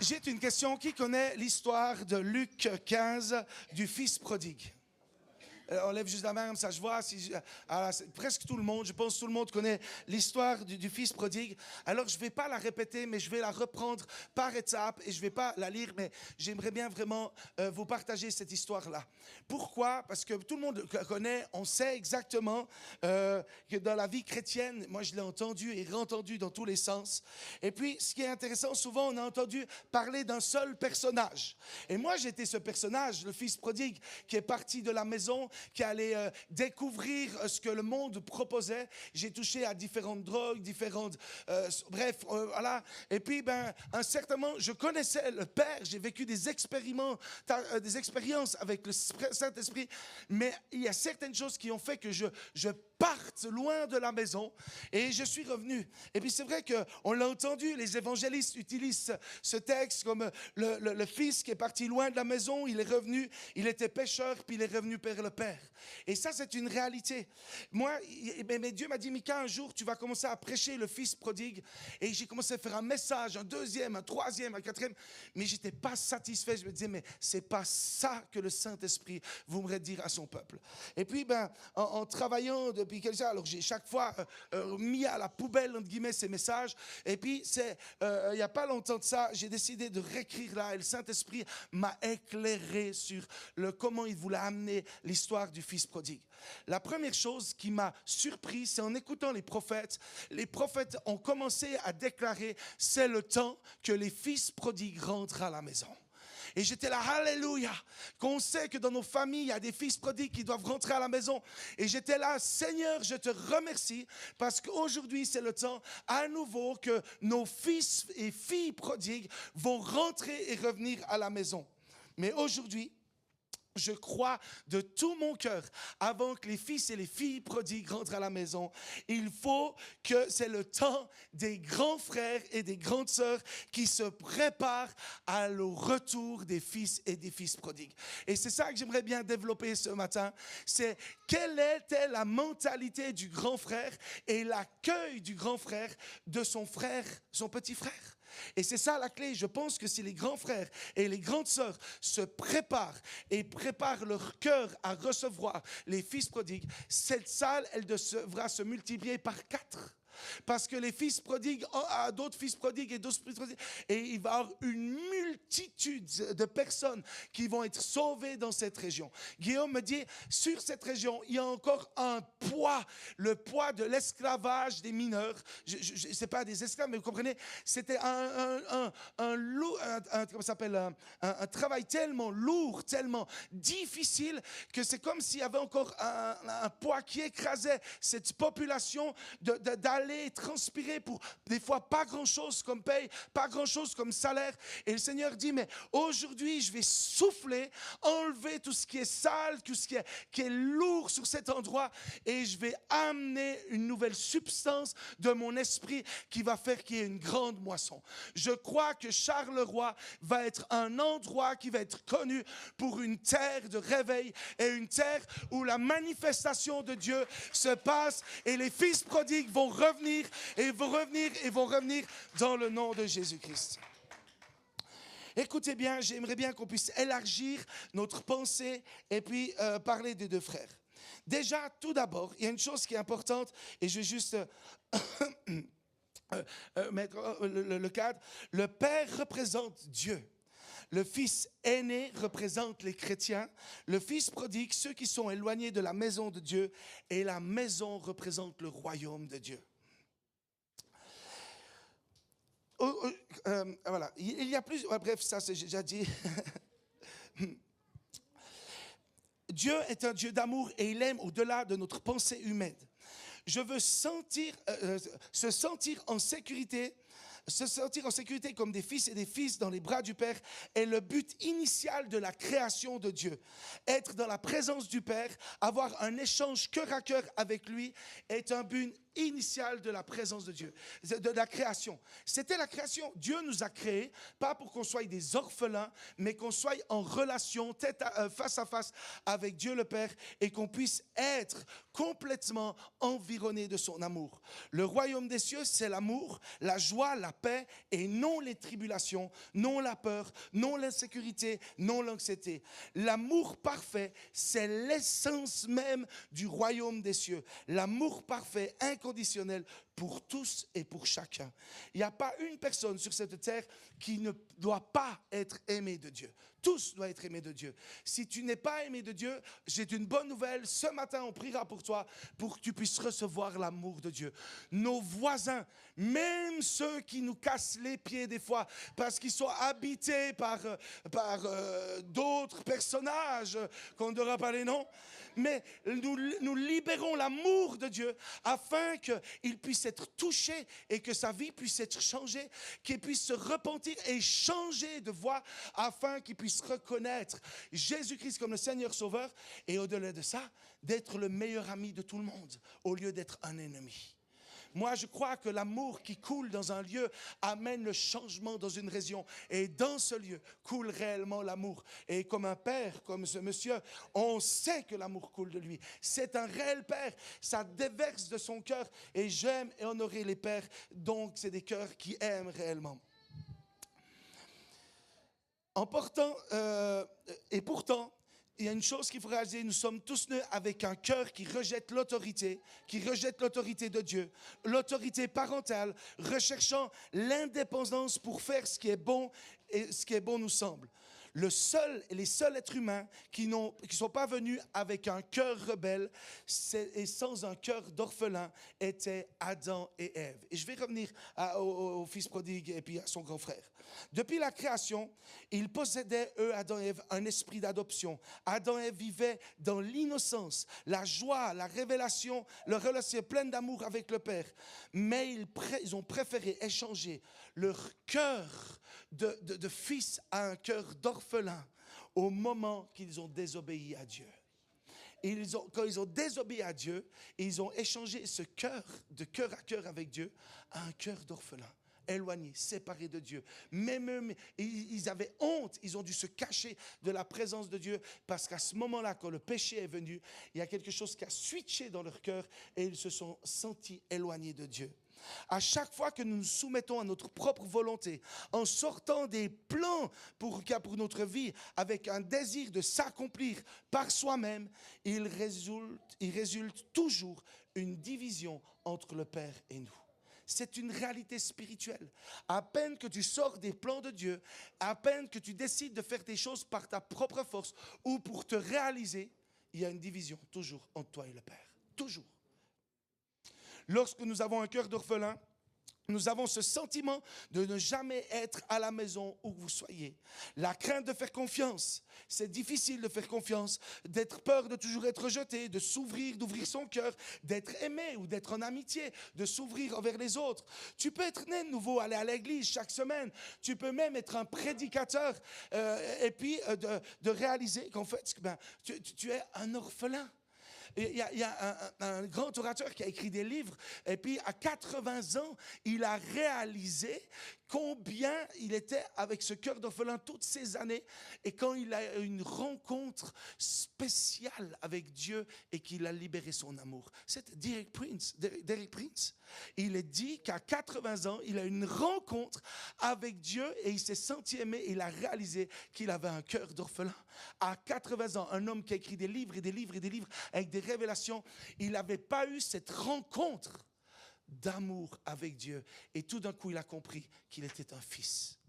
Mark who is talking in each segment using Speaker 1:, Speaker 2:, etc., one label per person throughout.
Speaker 1: J'ai une question. Qui connaît l'histoire de Luc 15 du fils prodigue? On lève juste la main, comme ça je vois. Presque tout le monde, je pense que tout le monde connaît l'histoire du fils prodigue. Alors je ne vais pas la répéter, mais je vais la reprendre par étapes et je ne vais pas la lire, mais j'aimerais bien vraiment vous partager cette histoire-là. Pourquoi? Parce que tout le monde le connaît, on sait exactement que dans la vie chrétienne, moi je l'ai entendu et re-entendu dans tous les sens. Et puis ce qui est intéressant, souvent on a entendu parler d'un seul personnage. Et moi j'étais ce personnage, le fils prodigue, qui est parti de la maison, qui allait découvrir ce que le monde proposait. J'ai touché à différentes drogues, voilà. Et puis, un certain moment, je connaissais le Père, j'ai vécu des expériences avec le Saint-Esprit, mais il y a certaines choses qui ont fait que je parte loin de la maison et je suis revenu. Et puis c'est vrai qu'on l'a entendu, les évangélistes utilisent ce texte comme le fils qui est parti loin de la maison, il est revenu, il était pécheur, puis il est revenu vers le Père. Et ça, c'est une réalité. Moi, mais Dieu m'a dit, Mika, un jour, tu vas commencer à prêcher le fils prodigue. Et j'ai commencé à faire un message, un deuxième, un troisième, un quatrième, mais j'étais pas satisfait. Je me disais, mais c'est pas ça que le Saint-Esprit voudrait dire à son peuple. Et puis, en travaillant depuis quelque chose, alors j'ai chaque fois mis à la poubelle, entre guillemets, ces messages. Et puis, il n'y a pas longtemps de ça, j'ai décidé de réécrire là. Et le Saint-Esprit m'a éclairé sur comment il voulait amener l'histoire du fils prodigue. La première chose qui m'a surpris, c'est en écoutant les prophètes ont commencé à déclarer, c'est le temps que les fils prodigues rentrent à la maison. Et j'étais là, alléluia, qu'on sait que dans nos familles, il y a des fils prodigues qui doivent rentrer à la maison. Et j'étais là, Seigneur, je te remercie parce qu'aujourd'hui, c'est le temps à nouveau que nos fils et filles prodigues vont rentrer et revenir à la maison. Mais aujourd'hui, je crois de tout mon cœur, avant que les fils et les filles prodigues rentrent à la maison, il faut que c'est le temps des grands frères et des grandes sœurs qui se préparent au retour des fils et des fils prodigues. Et c'est ça que j'aimerais bien développer ce matin, c'est quelle était la mentalité du grand frère et l'accueil du grand frère de son frère, son petit frère. Et c'est ça la clé. Je pense que si les grands frères et les grandes sœurs se préparent et préparent leur cœur à recevoir les fils prodigues, cette salle, elle devra se multiplier par 4. Parce que les fils prodigues, d'autres fils prodigues et d'autres fils prodigues, et il va y avoir une multitude de personnes qui vont être sauvées dans cette région. Guillaume me dit, sur cette région, il y a encore un poids, le poids de l'esclavage des mineurs. Je sais pas des esclaves, mais vous comprenez, c'était un travail tellement lourd, tellement difficile, que c'est comme s'il y avait encore un poids qui écrasait cette population d'aller transpirer pour des fois pas grand-chose comme paye, pas grand-chose comme salaire. Et le Seigneur dit, mais aujourd'hui, je vais souffler, enlever tout ce qui est sale, tout ce qui est lourd sur cet endroit et je vais amener une nouvelle substance de mon esprit qui va faire qu'il y ait une grande moisson. Je crois que Charleroi va être un endroit qui va être connu pour une terre de réveil et une terre où la manifestation de Dieu se passe et les fils prodigues vont revenir dans le nom de Jésus-Christ. Écoutez bien, j'aimerais bien qu'on puisse élargir notre pensée et puis parler des deux frères. Déjà, tout d'abord, il y a une chose qui est importante et je vais juste mettre le cadre. Le Père représente Dieu. Le fils aîné représente les chrétiens, le fils prodigue, ceux qui sont éloignés de la maison de Dieu, et la maison représente le royaume de Dieu. Voilà, il y a plus. Bref, ça c'est déjà dit. Dieu est un Dieu d'amour et il aime au-delà de notre pensée humaine. Je veux se sentir en sécurité. Se sentir en sécurité comme des fils et des fils dans les bras du Père est le but initial de la création de Dieu. Être dans la présence du Père, avoir un échange cœur à cœur avec lui est un but initiale de la présence de Dieu, de la création. C'était la création. Dieu nous a créés, pas pour qu'on soit des orphelins, mais qu'on soit en relation, face à face avec Dieu le Père et qu'on puisse être complètement environné de son amour. Le royaume des cieux, c'est l'amour, la joie, la paix et non les tribulations, non la peur, non l'insécurité, non l'anxiété. L'amour parfait, c'est l'essence même du royaume des cieux. L'amour parfait, inconditionnel pour tous et pour chacun. Il n'y a pas une personne sur cette terre qui ne doit pas être aimée de Dieu. Tous doivent être aimés de Dieu. Si tu n'es pas aimé de Dieu, j'ai une bonne nouvelle. Ce matin, on priera pour toi pour que tu puisses recevoir l'amour de Dieu. Nos voisins, même ceux qui nous cassent les pieds des fois parce qu'ils sont habités par d'autres personnages qu'on ne dira pas les noms, mais nous libérons l'amour de Dieu afin qu'il puisse être touché et que sa vie puisse être changée, qu'il puisse se repentir et changer de voie afin qu'il puisse reconnaître Jésus-Christ comme le Seigneur Sauveur et au-delà de ça, d'être le meilleur ami de tout le monde au lieu d'être un ennemi. Moi, je crois que l'amour qui coule dans un lieu amène le changement dans une région. Et dans ce lieu coule réellement l'amour. Et comme un père, comme ce monsieur, on sait que l'amour coule de lui. C'est un réel père. Ça déverse de son cœur. Et j'aime et honorer les pères. Donc, c'est des cœurs qui aiment réellement. Et pourtant, il y a une chose qu'il faut réaliser, nous sommes tous nés avec un cœur qui rejette l'autorité de Dieu, l'autorité parentale, recherchant l'indépendance pour faire ce qui est bon et ce qui est bon nous semble. Les seuls êtres humains qui ne sont pas venus avec un cœur rebelle et sans un cœur d'orphelin étaient Adam et Ève. Et je vais revenir au fils prodigue et puis à son grand frère. Depuis la création, ils possédaient, eux, Adam et Ève, un esprit d'adoption. Adam et Ève vivaient dans l'innocence, la joie, la révélation, leur relation pleine d'amour avec le Père. Mais ils ont préféré échanger leur cœur de fils à un cœur d'orphelin au moment qu'ils ont désobéi à Dieu. Quand ils ont désobéi à Dieu, ils ont échangé ce cœur, de cœur à cœur avec Dieu, à un cœur d'orphelin. Éloignés, séparés de Dieu. Même eux, ils avaient honte, ils ont dû se cacher de la présence de Dieu parce qu'à ce moment-là, quand le péché est venu, il y a quelque chose qui a switché dans leur cœur et ils se sont sentis éloignés de Dieu. À chaque fois que nous nous soumettons à notre propre volonté, en sortant des plans pour notre vie, avec un désir de s'accomplir par soi-même, il résulte toujours une division entre le Père et nous. C'est une réalité spirituelle. À peine que tu sors des plans de Dieu, à peine que tu décides de faire des choses par ta propre force ou pour te réaliser, il y a une division toujours entre toi et le Père. Toujours. Lorsque nous avons un cœur d'orphelin, nous avons ce sentiment de ne jamais être à la maison où vous soyez. La crainte de faire confiance. C'est difficile de faire confiance, d'être peur de toujours être rejeté, de s'ouvrir, d'ouvrir son cœur, d'être aimé ou d'être en amitié, de s'ouvrir envers les autres. Tu peux être né de nouveau, aller à l'église chaque semaine. Tu peux même être un prédicateur et puis de réaliser qu'en fait, tu es un orphelin. Il y a un grand orateur qui a écrit des livres et puis à 80 ans, il a réalisé combien il était avec ce cœur d'orphelin toutes ces années et quand il a eu une rencontre spéciale avec Dieu et qu'il a libéré son amour. C'est Derek Prince. Il est dit qu'à 80 ans, il a eu une rencontre avec Dieu et il s'est senti aimé et il a réalisé qu'il avait un cœur d'orphelin. À 80 ans, un homme qui a écrit des livres et des livres et des livres avec des révélations, il n'avait pas eu cette rencontre d'amour avec Dieu. Et tout d'un coup, il a compris qu'il était un fils.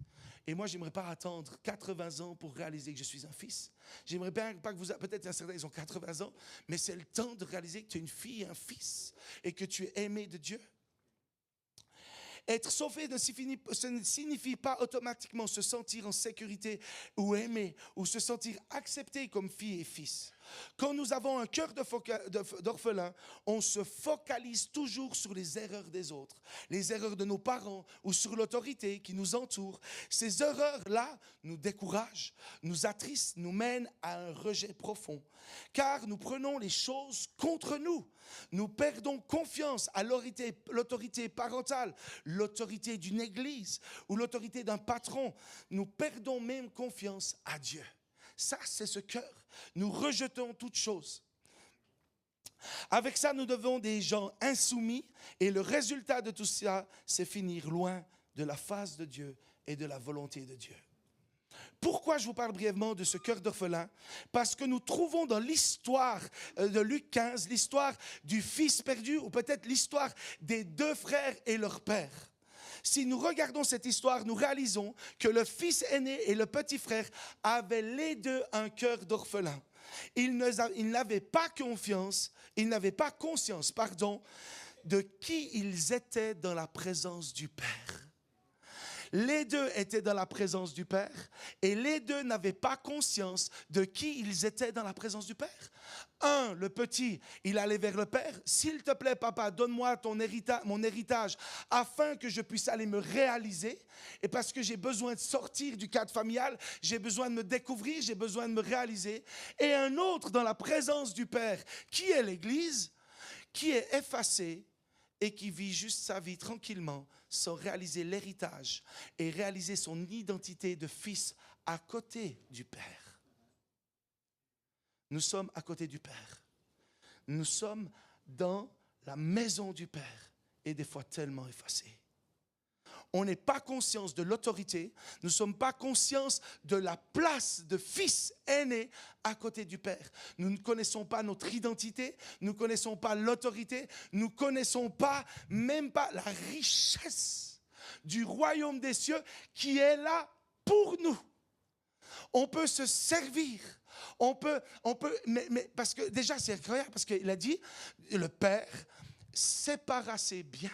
Speaker 1: Et moi, j'aimerais pas attendre 80 ans pour réaliser que je suis un fils. J'aimerais bien pas que peut-être certains, ils ont 80 ans, mais c'est le temps de réaliser que tu es une fille et un fils et que tu es aimé de Dieu. Être sauvé ne signifie pas automatiquement se sentir en sécurité ou aimé ou se sentir accepté comme fille et fils. Quand nous avons un cœur d'orphelin, on se focalise toujours sur les erreurs des autres, les erreurs de nos parents ou sur l'autorité qui nous entoure. Ces erreurs-là nous découragent, nous attristent, nous mènent à un rejet profond. Car nous prenons les choses contre nous. Nous perdons confiance à l'autorité parentale, l'autorité d'une église ou l'autorité d'un patron. Nous perdons même confiance à Dieu. Ça, c'est ce cœur. Nous rejetons toutes choses. Avec ça, nous devenons des gens insoumis et le résultat de tout ça, c'est finir loin de la face de Dieu et de la volonté de Dieu. Pourquoi je vous parle brièvement de ce cœur d'orphelin? Parce que nous trouvons dans l'histoire de Luc 15, l'histoire du fils perdu ou peut-être l'histoire des deux frères et leur père. Si nous regardons cette histoire, nous réalisons que le fils aîné et le petit frère avaient les deux un cœur d'orphelin. Ils n'avaient pas conscience, de qui ils étaient dans la présence du Père. Les deux étaient dans la présence du Père et les deux n'avaient pas conscience de qui ils étaient dans la présence du Père. Un, le petit, il allait vers le Père. S'il te plaît, papa, donne-moi mon héritage afin que je puisse aller me réaliser. Et parce que j'ai besoin de sortir du cadre familial, j'ai besoin de me découvrir, j'ai besoin de me réaliser. Et un autre dans la présence du Père, qui est l'Église, qui est effacé et qui vit juste sa vie tranquillement sans réaliser l'héritage et réaliser son identité de fils à côté du Père. Nous sommes à côté du Père. Nous sommes dans la maison du Père et des fois tellement effacés. On n'est pas conscient de l'autorité, nous ne sommes pas conscients de la place de fils aîné à côté du Père. Nous ne connaissons pas notre identité, nous ne connaissons pas l'autorité, nous ne connaissons pas, même pas la richesse du royaume des cieux qui est là pour nous. On peut se servir. Mais parce que déjà c'est incroyable, parce qu'il a dit, le Père sépara ses biens.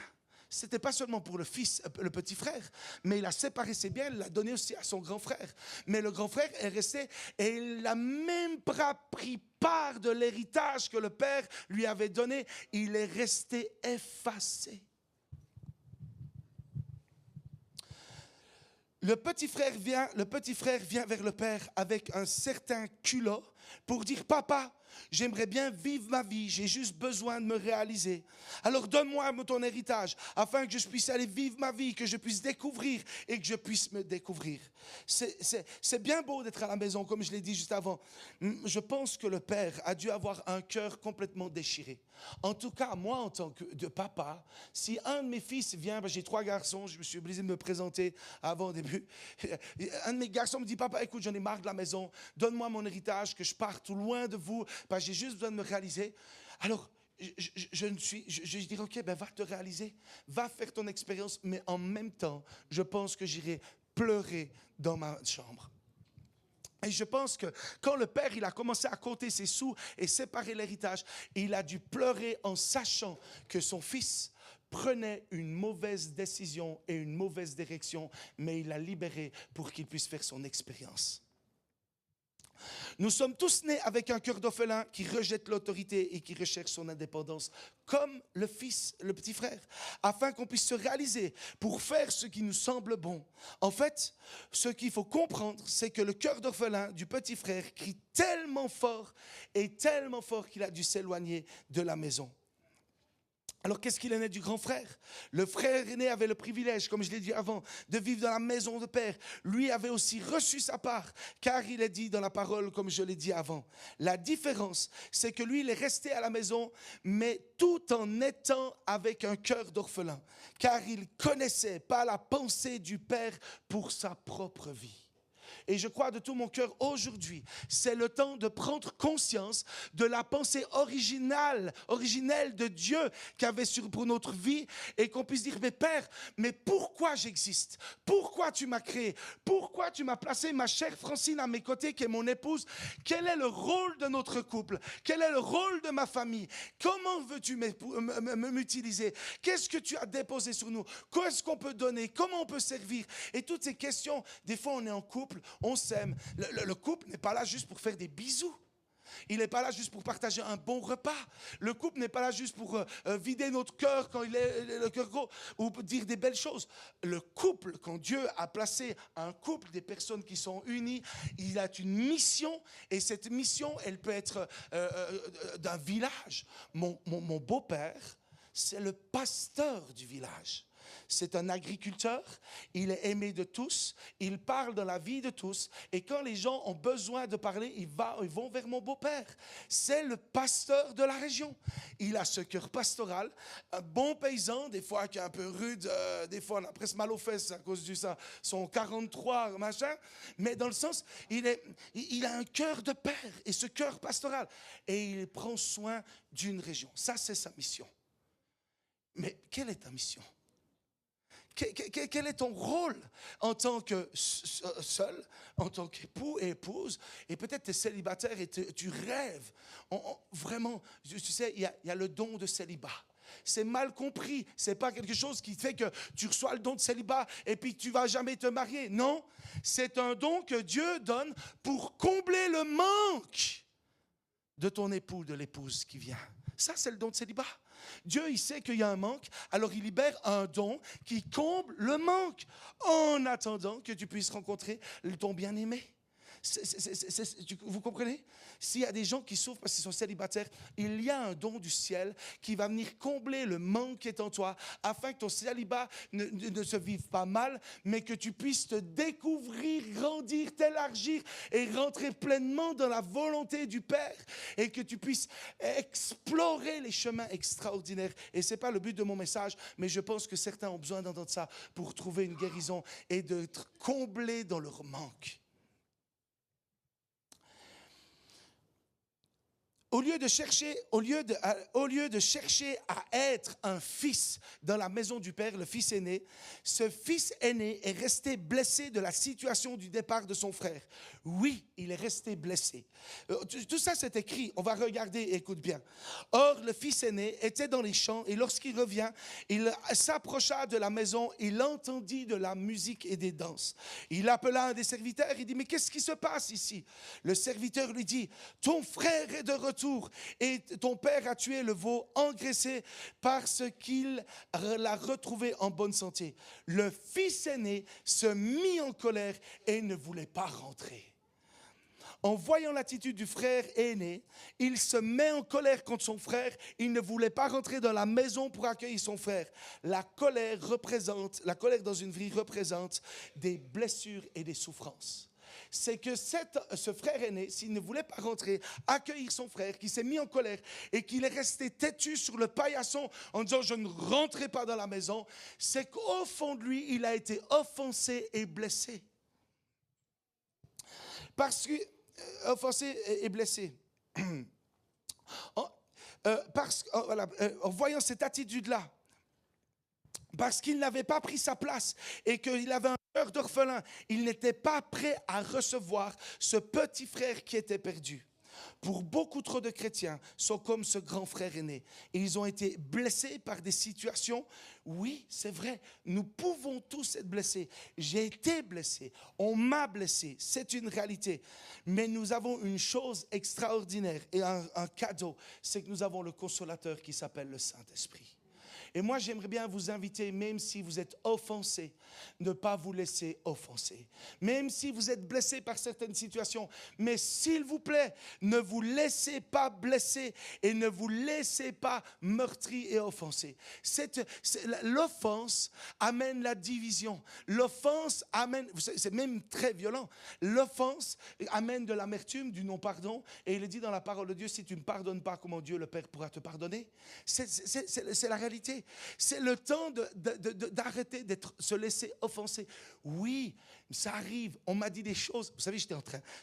Speaker 1: Ce n'était pas seulement pour le fils, le petit frère, mais il a séparé ses biens, il l'a donné aussi à son grand frère. Mais le grand frère est resté et il n'a même pas pris part de l'héritage que le père lui avait donné. Il est resté effacé. Le petit frère vient vers le père avec un certain culot pour dire « Papa, j'aimerais bien vivre ma vie, j'ai juste besoin de me réaliser. Alors donne-moi ton héritage afin que je puisse aller vivre ma vie, que je puisse découvrir et que je puisse me découvrir. » C'est bien beau d'être à la maison, comme je l'ai dit juste avant. Je pense que le père a dû avoir un cœur complètement déchiré. En tout cas, moi, en tant que papa, si un de mes fils vient, j'ai 3 garçons, je me suis obligé de me présenter avant le début. Un de mes garçons me dit « Papa, écoute, j'en ai marre de la maison, donne-moi mon héritage, que je parte loin de vous, parce que j'ai juste besoin de me réaliser. » Alors, je dirais, ok, va te réaliser, va faire ton expérience, mais en même temps, je pense que j'irai pleurer dans ma chambre. Et je pense que quand le père il a commencé à compter ses sous et séparer l'héritage, il a dû pleurer en sachant que son fils prenait une mauvaise décision et une mauvaise direction, mais il l'a libéré pour qu'il puisse faire son expérience. Nous sommes tous nés avec un cœur d'orphelin qui rejette l'autorité et qui recherche son indépendance, comme le fils, le petit frère, afin qu'on puisse se réaliser pour faire ce qui nous semble bon. En fait, ce qu'il faut comprendre, c'est que le cœur d'orphelin du petit frère crie tellement fort qu'il a dû s'éloigner de la maison. Alors, qu'est-ce qu'il en est du grand frère? Le frère aîné avait le privilège, comme je l'ai dit avant, de vivre dans la maison de père. Lui avait aussi reçu sa part, car il est dit dans la parole, comme je l'ai dit avant. La différence, c'est que lui, il est resté à la maison, mais tout en étant avec un cœur d'orphelin, car il connaissait pas la pensée du père pour sa propre vie. Et je crois de tout mon cœur aujourd'hui, c'est le temps de prendre conscience de la pensée originelle de Dieu qu'il avait pour notre vie et qu'on puisse dire, mais Père, mais pourquoi j'existe? Pourquoi tu m'as créé? Pourquoi tu m'as placé ma chère Francine à mes côtés qui est mon épouse? Quel est le rôle de notre couple? Quel est le rôle de ma famille? Comment veux-tu m'utiliser? Qu'est-ce que tu as déposé sur nous? Qu'est-ce qu'on peut donner? Comment on peut servir? Et toutes ces questions, des fois on est en couple, on s'aime. Le couple n'est pas là juste pour faire des bisous. Il n'est pas là juste pour partager un bon repas. Le couple n'est pas là juste pour vider notre cœur quand il est le cœur gros ou pour dire des belles choses. Le couple, quand Dieu a placé un couple, des personnes qui sont unies, il a une mission et cette mission, elle peut être d'un village. Mon beau-père, c'est le pasteur du village. C'est un agriculteur, il est aimé de tous, il parle dans la vie de tous. Et quand les gens ont besoin de parler, ils vont vers mon beau-père. C'est le pasteur de la région. Il a ce cœur pastoral, un bon paysan, des fois qui est un peu rude, des fois on a presque mal aux fesses à cause de ça, son 43, machin. Mais dans le sens, il a un cœur de père et ce cœur pastoral. Et il prend soin d'une région. Ça, c'est sa mission. Mais quelle est ta mission? Quel est ton rôle en tant que seul, en tant qu'époux et épouse? Et peut-être tu es célibataire et tu rêves. Vraiment, tu sais, il y a le don de célibat. C'est mal compris. Ce n'est pas quelque chose qui fait que tu reçois le don de célibat et puis tu ne vas jamais te marier. Non, c'est un don que Dieu donne pour combler le manque de ton époux, de l'épouse qui vient. Ça, c'est le don de célibat. Dieu, il sait qu'il y a un manque, alors il libère un don qui comble le manque en attendant que tu puisses rencontrer ton bien-aimé. Vous comprenez? S'il y a des gens qui souffrent parce qu'ils sont célibataires, il y a un don du ciel qui va venir combler le manque qui est en toi afin que ton célibat ne se vive pas mal, mais que tu puisses te découvrir, grandir, t'élargir et rentrer pleinement dans la volonté du Père et que tu puisses explorer les chemins extraordinaires. Et ce n'est pas le but de mon message, mais je pense que certains ont besoin d'entendre ça pour trouver une guérison et d'être comblés dans leur manque. Au lieu de chercher à être un fils dans la maison du Père, le fils aîné, ce fils aîné est resté blessé de la situation du départ de son frère. Oui, il est resté blessé. Tout ça, c'est écrit. On va regarder, écoute bien. Or, le fils aîné était dans les champs et lorsqu'il revient, il s'approcha de la maison, il entendit de la musique et des danses. Il appela un des serviteurs, il dit, mais qu'est-ce qui se passe ici? Le serviteur lui dit, ton frère est de retour et ton père a tué le veau engraissé parce qu'il l'a retrouvé en bonne santé. Le fils aîné se mit en colère et ne voulait pas rentrer. En voyant l'attitude du frère aîné, il se met en colère contre son frère. Il ne voulait pas rentrer dans la maison pour accueillir son frère. La colère dans une vie représente des blessures et des souffrances. C'est que ce frère aîné, s'il ne voulait pas rentrer, accueillir son frère, qui s'est mis en colère et qu'il est resté têtu sur le paillasson en disant « je ne rentrerai pas dans la maison », c'est qu'au fond de lui, il a été offensé et blessé. Offensé et blessé. En voyant cette attitude-là, parce qu'il n'avait pas pris sa place et qu'il avait un cœur d'orphelin, il n'était pas prêt à recevoir ce petit frère qui était perdu. Pour beaucoup trop de chrétiens sont comme ce grand frère aîné. Et ils ont été blessés par des situations. Oui, c'est vrai, nous pouvons tous être blessés. J'ai été blessé, on m'a blessé, c'est une réalité. Mais nous avons une chose extraordinaire et un cadeau, c'est que nous avons le consolateur qui s'appelle le Saint-Esprit. Et moi, j'aimerais bien vous inviter, même si vous êtes offensé, ne pas vous laisser offenser. Même si vous êtes blessé par certaines situations, mais s'il vous plaît, ne vous laissez pas blesser et ne vous laissez pas meurtrir et offenser. L'offense amène la division. L'offense amène, c'est même très violent, l'offense amène de l'amertume, du non-pardon. Et il est dit dans la parole de Dieu, si tu ne pardonnes pas, comment Dieu le Père pourra te pardonner? C'est la réalité. C'est le temps d'arrêter de se laisser offenser. Oui, ça arrive. On m'a dit des choses. Vous savez, j'étais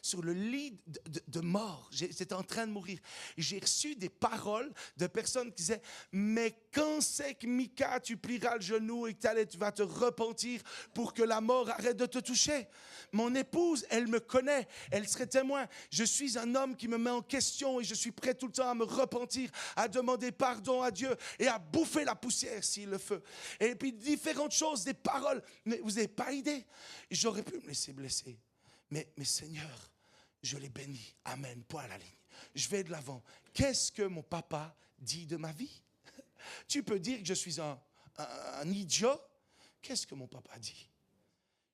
Speaker 1: sur le lit de mort. J'étais en train de mourir. J'ai reçu des paroles de personnes qui disaient, mais quand c'est que Mika, tu plieras le genou et que tu vas te repentir pour que la mort arrête de te toucher? Mon épouse, elle me connaît. Elle serait témoin. Je suis un homme qui me met en question et je suis prêt tout le temps à me repentir, à demander pardon à Dieu et à bouffer la poussière s'il le fait. Et puis différentes choses, des paroles. Mais vous n'avez pas idée. J'aurais pu me laisser blesser. Mais Seigneur, je l'ai béni. Amen. Point à la ligne. je vais de l'avant. Qu'est-ce que mon papa dit de ma vie? Tu peux dire que je suis un idiot. Qu'est-ce que mon papa dit?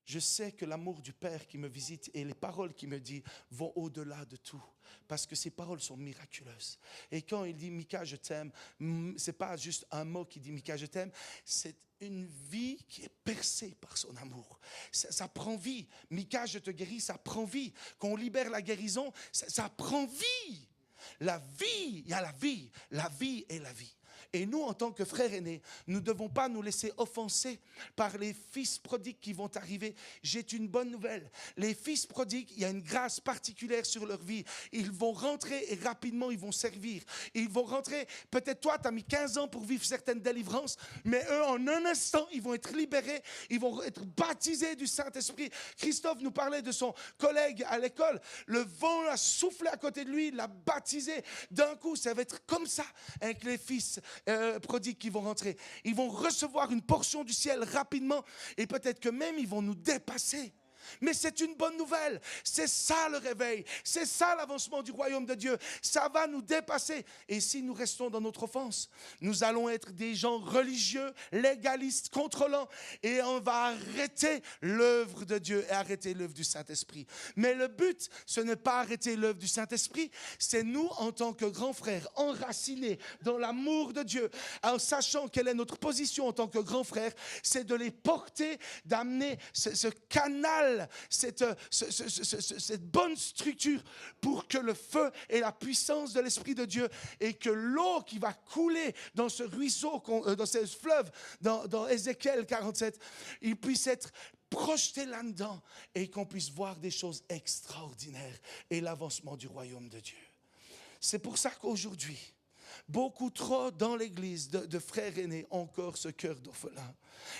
Speaker 1: Je sais que l'amour du Père qui me visite et les paroles qu'il me dit vont au-delà de tout. Parce que ces paroles sont miraculeuses. Et quand il dit « Mika, je t'aime », ce n'est pas juste un mot qui dit « Mika, je t'aime », c'est une vie qui est percée par son amour. Ça prend vie. « Mika, je te guéris », ça prend vie. Quand on libère la guérison, ça prend vie. La vie, il y a la vie. La vie est la vie. Et nous, en tant que frères aînés, nous ne devons pas nous laisser offenser par les fils prodigues qui vont arriver. J'ai une bonne nouvelle. Les fils prodigues, il y a une grâce particulière sur leur vie. Ils vont rentrer et rapidement, ils vont servir. Ils vont rentrer, peut-être toi, tu as mis 15 ans pour vivre certaines délivrances, mais eux, en un instant, ils vont être libérés. Ils vont être baptisés du Saint-Esprit. Christophe nous parlait de son collègue à l'école. Le vent a soufflé à côté de lui, il l'a baptisé. D'un coup, ça va être comme ça avec les fils prodigues qui vont rentrer. Ils vont recevoir une portion du ciel rapidement et peut-être que même ils vont nous dépasser. Mais c'est une bonne nouvelle. C'est ça le réveil. C'est ça l'avancement du royaume de Dieu. Ça va nous dépasser. Et si nous restons dans notre offense, nous allons être des gens religieux, légalistes, contrôlants. Et on va arrêter l'œuvre de Dieu et arrêter l'œuvre du Saint-Esprit. Mais le but, ce n'est pas arrêter l'œuvre du Saint-Esprit. C'est nous, en tant que grands frères, enracinés dans l'amour de Dieu, en sachant quelle est notre position en tant que grands frères, c'est de les porter, d'amener ce canal, cette bonne structure pour que le feu et la puissance de l'Esprit de Dieu et que l'eau qui va couler dans ce ruisseau, dans ce fleuve, dans Ézéchiel 47, il puisse être projeté là-dedans et qu'on puisse voir des choses extraordinaires et l'avancement du royaume de Dieu. C'est pour ça qu'aujourd'hui, beaucoup trop dans l'Église de frères aînés ont encore ce cœur d'orphelin.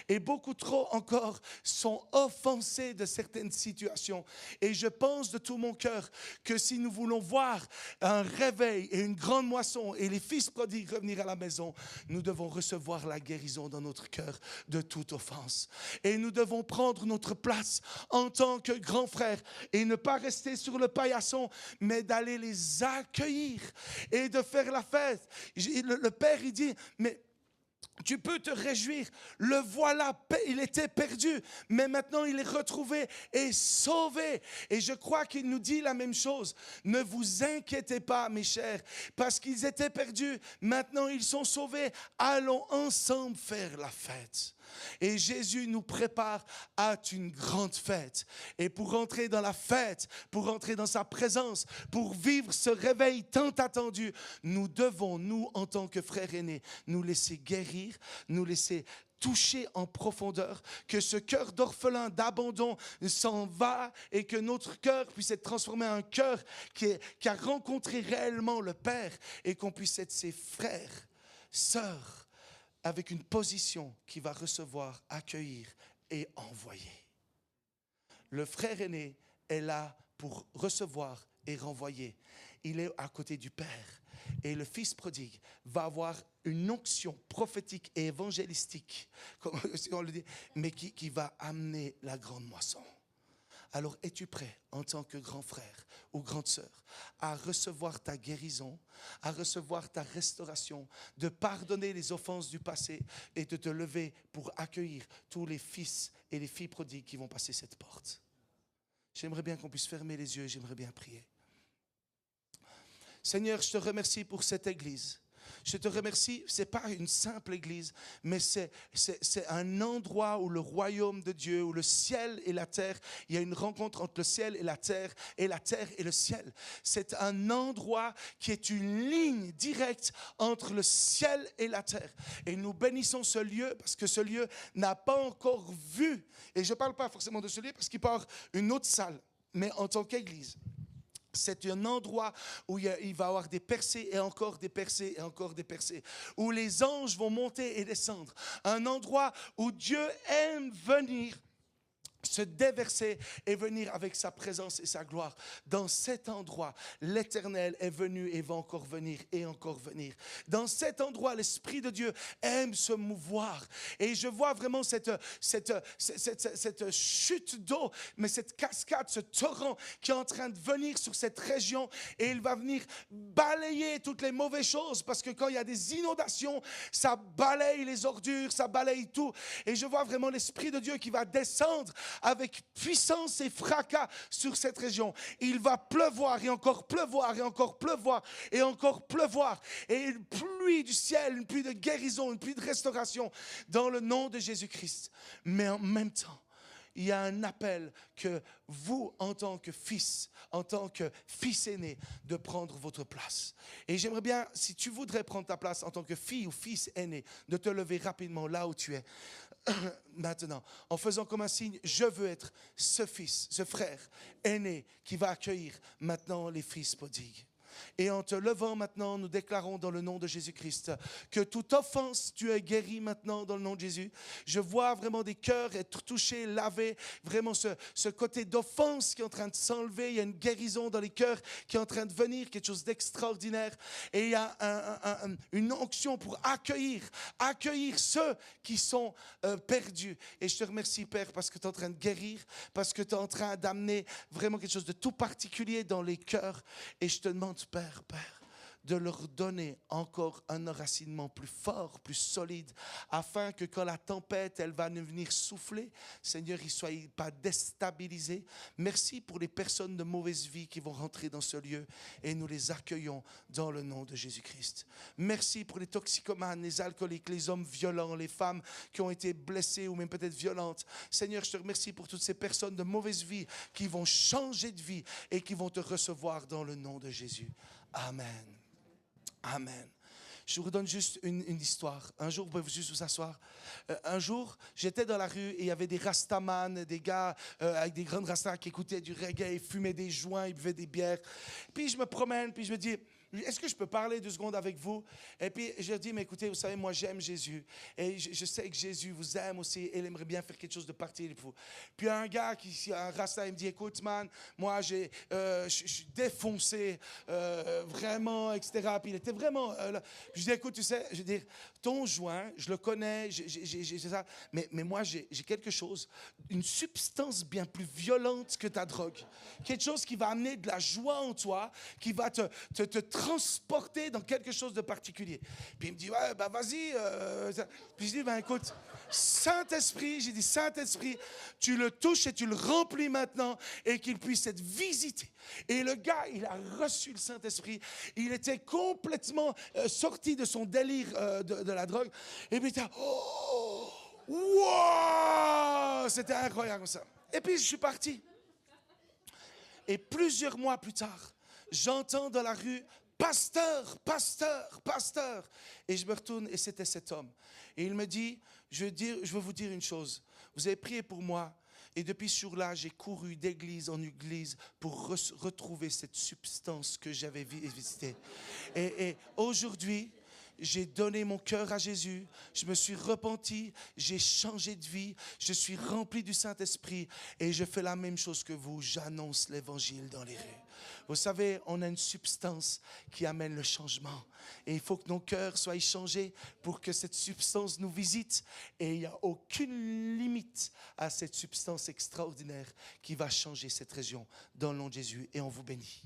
Speaker 1: Et beaucoup trop encore sont offensés de certaines situations. Et je pense de tout mon cœur que si nous voulons voir un réveil et une grande moisson et les fils prodigues revenir à la maison, nous devons recevoir la guérison dans notre cœur de toute offense. Et nous devons prendre notre place en tant que grands frères et ne pas rester sur le paillasson, mais d'aller les accueillir et de faire la fête. Le Père, il dit, mais tu peux te réjouir, le voilà, il était perdu, mais maintenant il est retrouvé et sauvé. Et je crois qu'il nous dit la même chose. Ne vous inquiétez pas, mes chers, parce qu'ils étaient perdus, maintenant ils sont sauvés. Allons ensemble faire la fête. Et Jésus nous prépare à une grande fête. Et pour rentrer dans la fête, pour rentrer dans sa présence, pour vivre ce réveil tant attendu, nous devons, nous, en tant que frères aînés, nous laisser guérir, nous laisser toucher en profondeur, que ce cœur d'orphelin, d'abandon s'en va et que notre cœur puisse être transformé en un cœur qui a rencontré réellement le Père et qu'on puisse être ses frères, sœurs, avec une position qui va recevoir, accueillir et envoyer. Le frère aîné est là pour recevoir et renvoyer. Il est à côté du Père. Et le fils prodigue va avoir une onction prophétique et évangélistique, comme on le dit, mais qui va amener la grande moisson. Alors, es-tu prêt, en tant que grand frère ou grande sœur, à recevoir ta guérison, à recevoir ta restauration, de pardonner les offenses du passé et de te lever pour accueillir tous les fils et les filles prodigues qui vont passer cette porte? J'aimerais bien qu'on puisse fermer les yeux et j'aimerais bien prier. Seigneur, je te remercie pour cette église. Je te remercie, ce n'est pas une simple église, mais c'est un endroit où le royaume de Dieu, où le ciel et la terre, il y a une rencontre entre le ciel et la terre et le ciel. C'est un endroit qui est une ligne directe entre le ciel et la terre. Et nous bénissons ce lieu parce que ce lieu n'a pas encore vu, et je ne parle pas forcément de ce lieu parce qu'il part une autre salle, mais en tant qu'église. C'est un endroit où il va y avoir des percées et encore des percées et encore des percées. Où les anges vont monter et descendre. Un endroit où Dieu aime venir se déverser et venir avec sa présence et sa gloire. Dans cet endroit, l'Éternel est venu et va encore venir et encore venir. Dans cet endroit, l'Esprit de Dieu aime se mouvoir. Et je vois vraiment cette chute d'eau, mais cette cascade, ce torrent qui est en train de venir sur cette région. Et il va venir balayer toutes les mauvaises choses, parce que quand il y a des inondations, ça balaye les ordures, ça balaye tout. Et je vois vraiment l'Esprit de Dieu qui va descendre avec puissance et fracas sur cette région. Il va pleuvoir et encore pleuvoir et encore pleuvoir et encore pleuvoir. Et une pluie du ciel, une pluie de guérison, une pluie de restauration dans le nom de Jésus-Christ. Mais en même temps, il y a un appel que vous, en tant que fils aîné, de prendre votre place. Et j'aimerais bien, si tu voudrais prendre ta place en tant que fille ou fils aîné, de te lever rapidement là où tu es. Maintenant, en faisant comme un signe, je veux être ce fils, ce frère aîné qui va accueillir maintenant les fils prodigues. Et en te levant maintenant, nous déclarons dans le nom de Jésus-Christ que toute offense, tu es guéri maintenant dans le nom de Jésus. Je vois vraiment des cœurs être touchés, lavés, vraiment ce côté d'offense qui est en train de s'enlever. Il y a une guérison dans les cœurs qui est en train de venir, quelque chose d'extraordinaire. Et il y a une onction pour accueillir ceux qui sont perdus. Et je te remercie, Père, parce que tu es en train de guérir, parce que tu es en train d'amener vraiment quelque chose de tout particulier dans les cœurs. Et je te demande, Père, de leur donner encore un enracinement plus fort, plus solide, afin que quand la tempête, elle va venir souffler, Seigneur, ils ne soient pas déstabilisés. Merci pour les personnes de mauvaise vie qui vont rentrer dans ce lieu et nous les accueillons dans le nom de Jésus-Christ. Merci pour les toxicomanes, les alcooliques, les hommes violents, les femmes qui ont été blessées ou même peut-être violentes. Seigneur, je te remercie pour toutes ces personnes de mauvaise vie qui vont changer de vie et qui vont te recevoir dans le nom de Jésus. Amen. Amen. Je vous donne juste une histoire. Un jour, vous pouvez juste vous asseoir. Un jour, j'étais dans la rue et il y avait des rastamans, des gars avec des grandes rastas qui écoutaient du reggae, ils fumaient des joints, ils buvaient des bières. Puis je me promène, puis je me dis, est-ce que je peux parler 2 secondes avec vous? Et puis je dis, mais écoutez, vous savez, moi j'aime Jésus. Et je sais que Jésus vous aime aussi et il aimerait bien faire quelque chose de particulier pour vous. Puis un gars, un rasta, il me dit, écoute man, moi je suis défoncé, vraiment, etc. Puis il était vraiment... là. Je dis, écoute, tu sais, je veux dire, ton joint, je le connais, j'ai ça, mais moi j'ai quelque chose, une substance bien plus violente que ta drogue. Quelque chose qui va amener de la joie en toi, qui va te transporter dans quelque chose de particulier. Puis il me dit, ouais, ben vas-y. Puis je dis, ben écoute, Saint-Esprit, j'ai dit, Saint-Esprit, tu le touches et tu le remplis maintenant et qu'il puisse être visité. Et le gars, il a reçu le Saint-Esprit. Il était complètement sorti de son délire de la drogue. Et puis il était, oh, wow, c'était incroyable comme ça. Et puis je suis parti. Et plusieurs mois plus tard, j'entends dans la rue, pasteur, pasteur, pasteur. Et je me retourne et c'était cet homme. Et il me dit, je veux vous dire une chose. Vous avez prié pour moi. Et depuis ce jour-là, j'ai couru d'église en église pour retrouver cette substance que j'avais visitée. Et aujourd'hui, j'ai donné mon cœur à Jésus, je me suis repenti, j'ai changé de vie, je suis rempli du Saint-Esprit et je fais la même chose que vous, j'annonce l'évangile dans les rues. Vous savez, on a une substance qui amène le changement et il faut que nos cœurs soient changés pour que cette substance nous visite et il n'y a aucune limite à cette substance extraordinaire qui va changer cette région dans le nom de Jésus et on vous bénit.